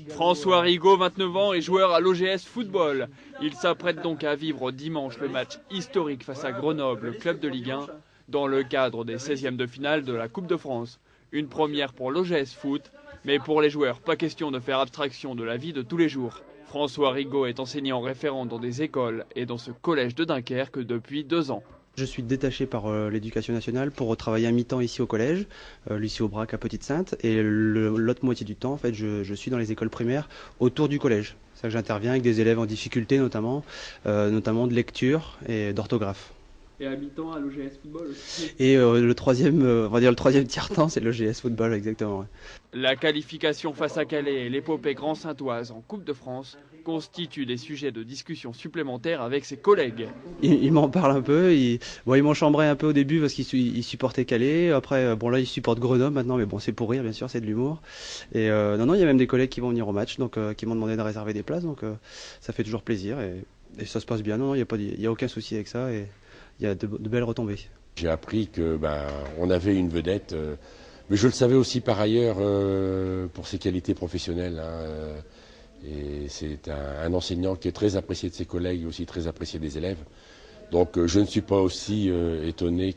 François Rigaud, 29 ans, est joueur à l'OGS Football. Il s'apprête donc à vivre dimanche le match historique face à Grenoble, club de Ligue 1, dans le cadre des 16e de finale de la Coupe de France. Une première pour l'OGS Foot, mais pour les joueurs, pas question de faire abstraction de la vie de tous les jours. François Rigaud est enseignant référent dans des écoles et dans ce collège de Dunkerque depuis 2 ans. Je suis détaché par l'éducation nationale pour travailler à mi-temps ici au collège, Lucie Aubrac à Petite-Sainte, et l'autre moitié du temps, en fait, je suis dans les écoles primaires autour du collège. C'est ça que j'interviens avec des élèves en difficulté notamment de lecture et d'orthographe. Et à mi-temps à l'OGS Football aussi. Et le troisième, on va dire le troisième tiers-temps, c'est l'OGS Football, exactement. Ouais. La qualification face à Calais et l'épopée grand-saintoise en Coupe de France constituent des sujets de discussion supplémentaires avec ses collègues. Il m'en parle un peu, ils m'ont chambré un peu au début parce qu'ils supportaient Calais, après bon là ils supportent Grenoble maintenant, mais bon c'est pour rire bien sûr, c'est de l'humour. Et non, il y a même des collègues qui vont venir au match, donc qui m'ont demandé de réserver des places, donc ça fait toujours plaisir et ça se passe bien, non, il n'y a aucun souci avec ça et il y a de belles retombées. J'ai appris que on avait une vedette, mais je le savais aussi par ailleurs pour ses qualités professionnelles. Et c'est un enseignant qui est très apprécié de ses collègues et aussi très apprécié des élèves. Donc je ne suis pas aussi étonné